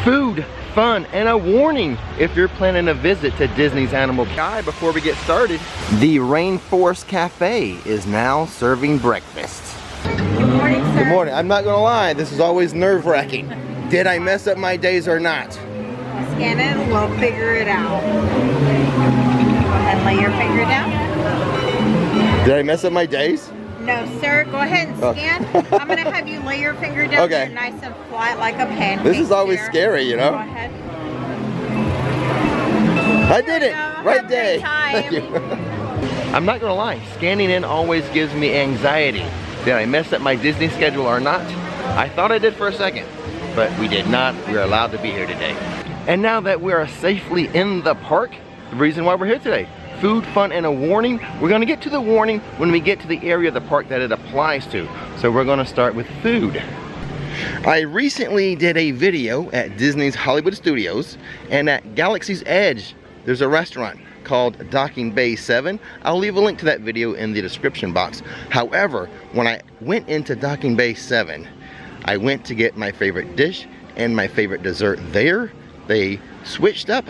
food, fun, and a warning if you're planning a visit to Disney's Animal Kingdom. Before we get started, the Rainforest Cafe is now serving breakfast. Good morning, sir. Good morning. I'm not gonna lie, this is always nerve-wracking. Did I mess up my days or not? Scan it, we'll figure it out. Go ahead and lay your finger down. Did I mess up my days? No, sir. Go ahead and scan. I'm going to have you lay your finger down Okay. there nice and flat like a pancake. This is always there. scary, you know? Go ahead. I did it! Right Have a day! great time. Thank you. I'm not gonna lie, scanning in always gives me anxiety. Did I mess up my Disney schedule or not? I thought I did for a second, but we did not. We're allowed to be here today. And now that we are safely in the park, the reason why we're here today, food, fun, and a warning. We're gonna get to the warning when we get to the area of the park that it applies to. So we're gonna start with food. I recently did a video at Disney's Hollywood Studios, and at Galaxy's Edge, there's a restaurant called Docking Bay 7. I'll leave a link to that video in the description box. However, when I went into Docking Bay 7, I went to get my favorite dish and my favorite dessert there. They switched up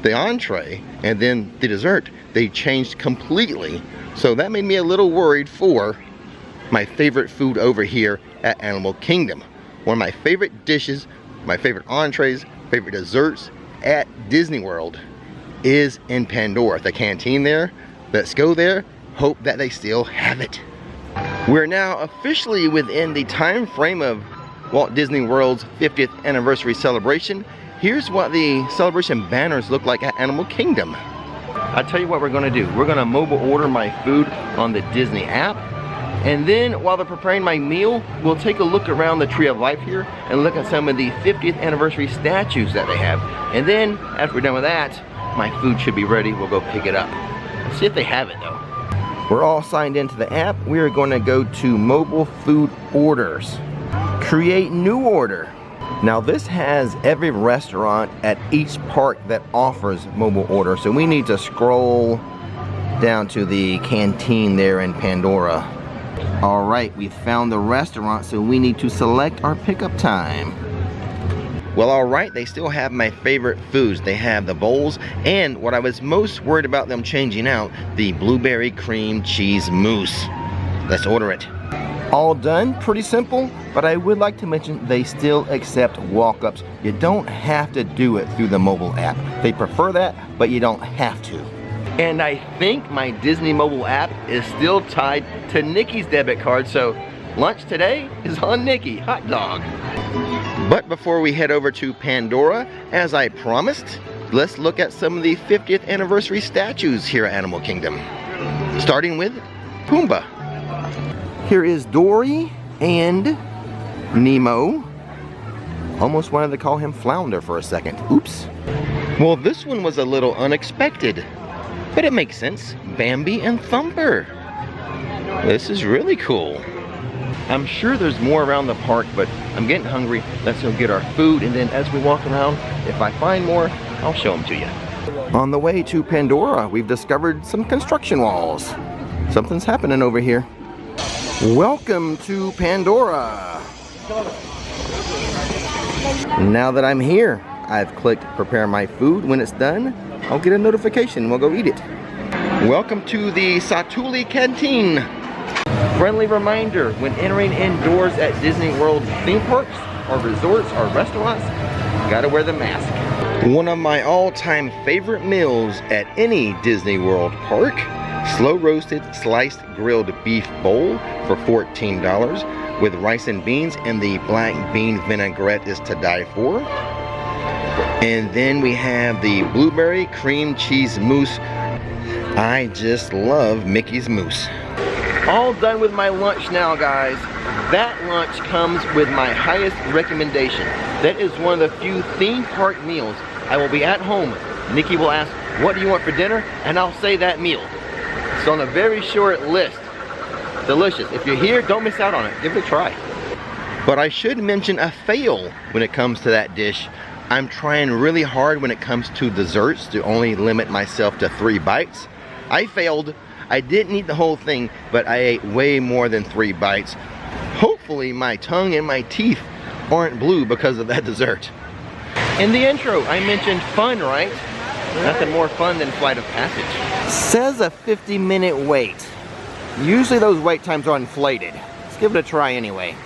the entree, and then the dessert they changed completely, so that made me a little worried for my favorite food over here at Animal Kingdom. One of my favorite dishes, my favorite entrees, favorite desserts at Disney World is in Pandora, the canteen there. Let's go there, hope that they still have it. We're now officially within the time frame of Walt Disney World's 50th anniversary celebration. Here's what the celebration banners look like at Animal Kingdom. I'll tell you what we're gonna do. We're gonna mobile order my food on the Disney app. And then while they're preparing my meal, we'll take a look around the Tree of Life here and look at some of the 50th anniversary statues that they have. And then after we're done with that, my food should be ready. We'll go pick it up. Let's see if they have it though. We're all signed into the app. We are gonna go to mobile food orders. Create new order. Now this has every restaurant at each park that offers mobile order. So we need to scroll down to the canteen there in Pandora. All right, we found the restaurant, so we need to select our pickup time. Well, all right, they still have my favorite foods. They have the bowls, and what I was most worried about them changing out, the blueberry cream cheese mousse. Let's order it. All done, pretty simple, but I would like to mention they still accept walk-ups. You don't have to do it through the mobile app. They prefer that, but you don't have to. And I think my Disney mobile app is still tied to Nikki's debit card, so lunch today is on Nikki, hot dog. But before we head over to Pandora, as I promised, let's look at some of the 50th anniversary statues here at Animal Kingdom. Starting with Pumbaa. Here is Dory and Nemo. Almost wanted to call him Flounder for a second. Oops. Well, this one was a little unexpected, but it makes sense. Bambi and Thumper. This is really cool. I'm sure there's more around the park, but I'm getting hungry. Let's go get our food, and then as we walk around, if I find more, I'll show them to you. On the way to Pandora, we've discovered some construction walls. Something's happening over here. Welcome to Pandora. Now that I'm here, I've clicked prepare my food. When it's done, I'll get a notification. We'll go eat it. Welcome to the Satuli Canteen. Friendly reminder, when entering indoors at Disney World theme parks or resorts or restaurants, you gotta wear the mask. One of my all-time favorite meals at any Disney World park, slow roasted sliced grilled beef bowl for $14 with rice and beans, and the black bean vinaigrette is to die for. And then we have the blueberry cream cheese mousse. I just love Mickey's mousse. All done with my lunch now, guys. That lunch comes with my highest recommendation. That is one of the few theme park meals. I will be at home. Nikki will ask, what do you want for dinner? And I'll say that meal. It's on a very short list. Delicious. If you're here, don't miss out on it. Give it a try. But I should mention a fail when it comes to that dish. I'm trying really hard when it comes to desserts to only limit myself to 3 bites. I failed. I didn't eat the whole thing, but I ate way more than 3 bites. Hopefully my tongue and my teeth aren't blue because of that dessert. In the intro, I mentioned fun, right? Nothing more fun than Flight of Passage. Says a 50-minute wait. Usually those wait times are inflated. Let's give it a try anyway.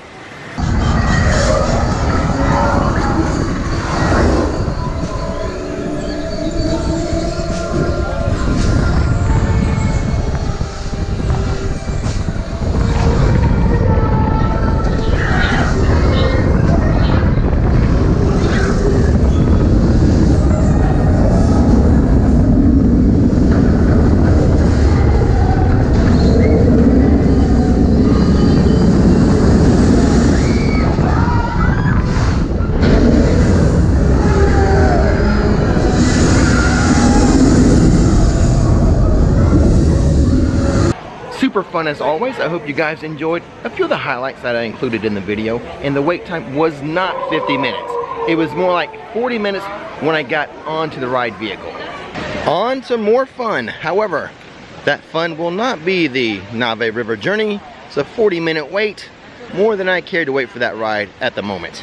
Super fun as always. I hope you guys enjoyed a few of the highlights that I included in the video. And the wait time was not 50 minutes. It was more like 40 minutes when I got onto the ride vehicle. On to more fun. However, that fun will not be the Nave River journey. It's a 40-minute wait. More than I care to wait for that ride at the moment.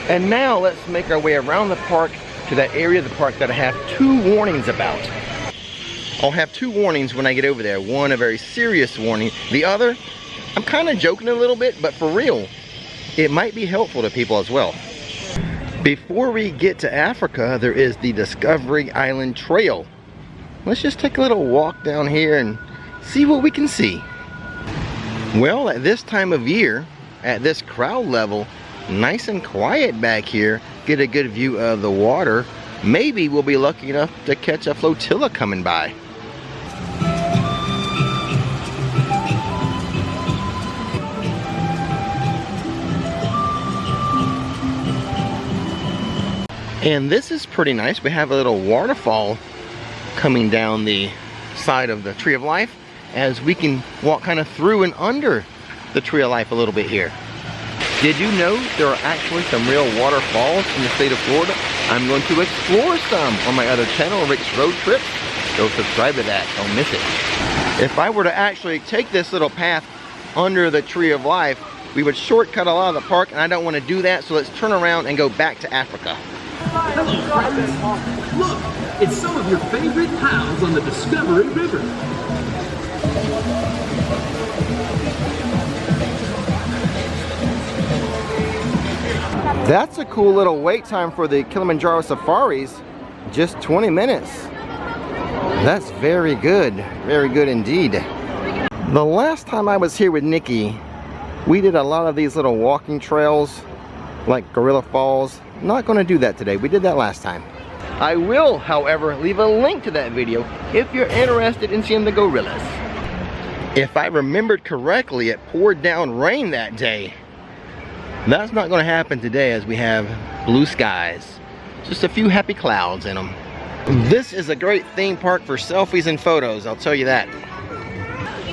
And now let's make our way around the park to that area of the park that I have 2 warnings about. I'll have 2 warnings when I get over there. One, a very serious warning. The other, I'm kind of joking a little bit, but for real, it might be helpful to people as well. Before we get to Africa, there is the Discovery Island Trail. Let's just take a little walk down here and see what we can see. Well, at this time of year, at this crowd level, nice and quiet back here, get a good view of the water. Maybe we'll be lucky enough to catch a flotilla coming by. And this is pretty nice. We have a little waterfall coming down the side of the Tree of Life as we can walk kind of through and under the Tree of Life a little bit here. Did you know there are actually some real waterfalls in the state of Florida? I'm going to explore some on my other channel, Rix Road Trips. Go subscribe to that, don't miss it. If I were to actually take this little path under the Tree of Life, we would shortcut a lot of the park, and I don't want to do that, so let's turn around and go back to Africa. Hello, friends. Look, it's some of your favorite pals on the Discovery River. That's a cool little wait time for the Kilimanjaro Safaris. Just 20 minutes. That's very good indeed. The last time I was here with Nikki, we did a lot of these little walking trails like Gorilla Falls. Not going to do that today. We did that last time. I will, however, leave a link to that video if you're interested in seeing the gorillas. If I remembered correctly, it poured down rain that day. That's not going to happen today as we have blue skies. Just a few happy clouds in them. This is a great theme park for selfies and photos, I'll tell you that.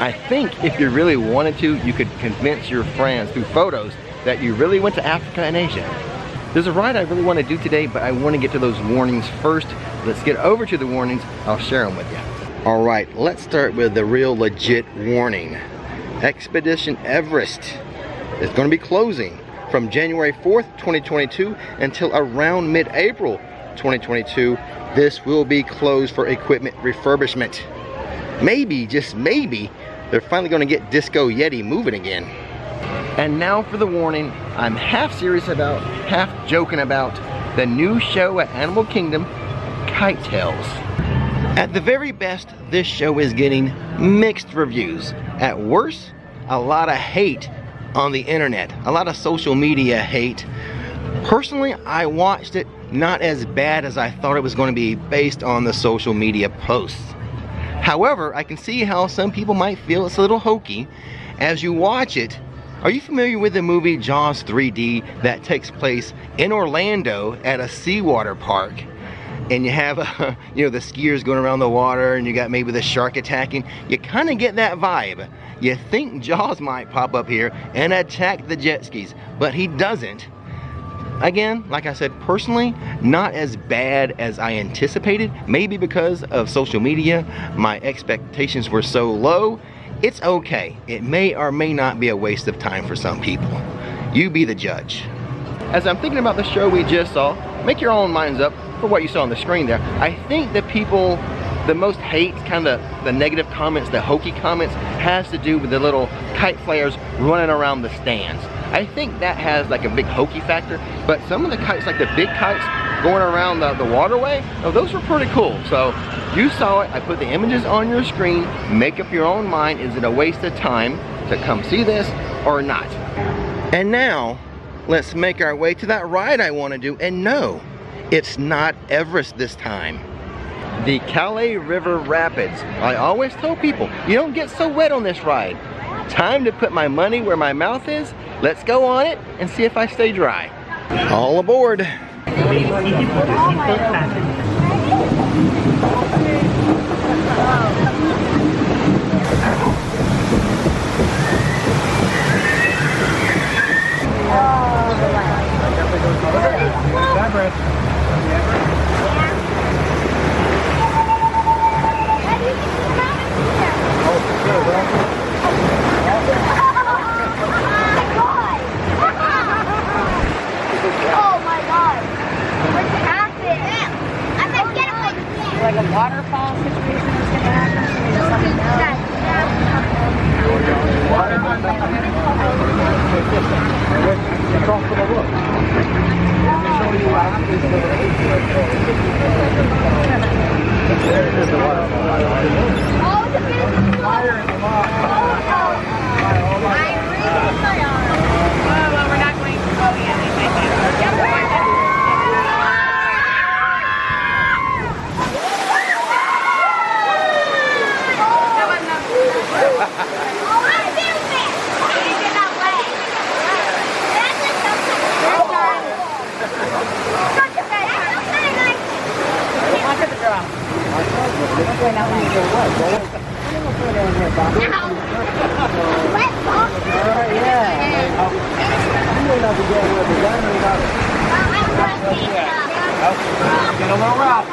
I think if you really wanted to, you could convince your friends through photos that you really went to Africa and Asia. There's a ride I really want to do today, but I want to get to those warnings first. Let's get over to the warnings. I'll share them with you. All right, let's start with the real legit warning. Expedition Everest is going to be closing from January 4th, 2022 until around mid-April 2022. This will be closed for equipment refurbishment. Maybe, just maybe, they're finally going to get Disco Yeti moving again. And now for the warning I'm half serious about, half joking about, the new show at Animal Kingdom, Kite Tales. At the very best, this show is getting mixed reviews. At worst, a lot of hate on the internet, a lot of social media hate. Personally, I watched it not as bad as I thought it was going to be based on the social media posts. However, I can see how some people might feel it's a little hokey as you watch it. Are you familiar with the movie Jaws 3D that takes place in Orlando at a seawater park? And you have, you know, the skiers going around the water and you got maybe the shark attacking. You kind of get that vibe. You think Jaws might pop up here and attack the jet skis, but he doesn't. Again, like I said, personally, not as bad as I anticipated. Maybe because of social media, my expectations were so low. It's okay. It may or may not be a waste of time for some people. You be the judge. As I'm thinking about the show we just saw, make your own minds up for what you saw on the screen there. I think the people, the most hate, kind of the negative comments, the hokey comments, has to do with the little kite flyers running around the stands. I think that has like a big hokey factor, but some of the kites, like the big kites going around the waterway, oh, those were pretty cool. So you saw it, I put the images on your screen, make up your own mind. Is it a waste of time to come see this or not? And now, let's make our way to that ride I want to do, and no, it's not Everest this time. The Kalihi River Rapids. I always tell people, you don't get so wet on this ride. Time to put my money where my mouth is. Let's go on it and see if I stay dry. All aboard. Like a waterfall situation is going to happen. Well, we're not going to go yet. Get a little rough.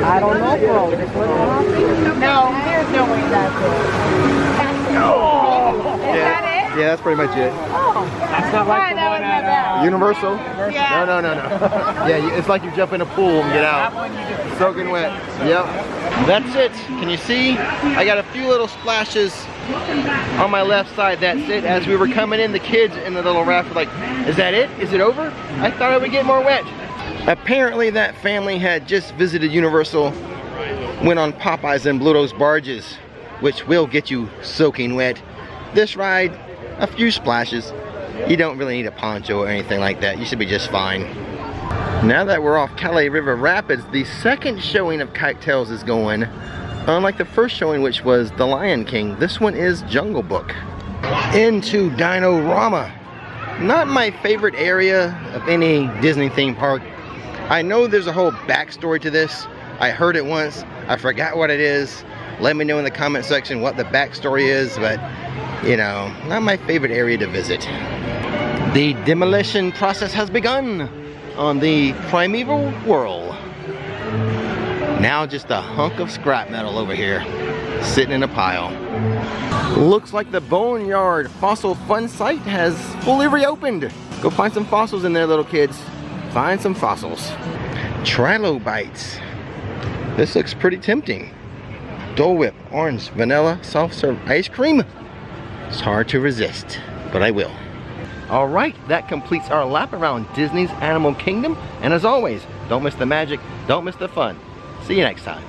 I don't know, bro. No, there's no way that's it. That's it. Oh. Is that it? Yeah, that's pretty much it. Oh. That's not like the one at Universal? Yeah. No. Yeah, it's like you jump in a pool and get out. Soaking wet. Yep. That's it. Can you see? I got a few little splashes on my left side. That's it. As we were coming in, the kids in the little raft were like, is that it? Is it over? I thought I would get more wet. Apparently that family had just visited Universal, went on Popeyes and Bluto's barges, which will get you soaking wet. This ride, a few splashes. You don't really need a poncho or anything like that. You should be just fine. Now that we're off Kalihi River Rapids, the second showing of Kite Tales is going. Unlike the first showing, which was The Lion King, this one is Jungle Book. Into Dinorama. Not my favorite area of any Disney theme park. I know there's a whole backstory to this. I heard it once. I forgot what it is. Let me know in the comment section what the backstory is, but you know, not my favorite area to visit. The demolition process has begun on the Primeval Whirl. Now just a hunk of scrap metal over here, sitting in a pile. Looks like the Boneyard Fossil Fun Site has fully reopened. Go find some fossils in there, little kids. Find some fossils. Trilobites. This looks pretty tempting. Dole Whip, orange, vanilla, soft serve ice cream. It's hard to resist, but I will. All right, that completes our lap around Disney's Animal Kingdom. And as always, don't miss the magic, don't miss the fun. See you next time.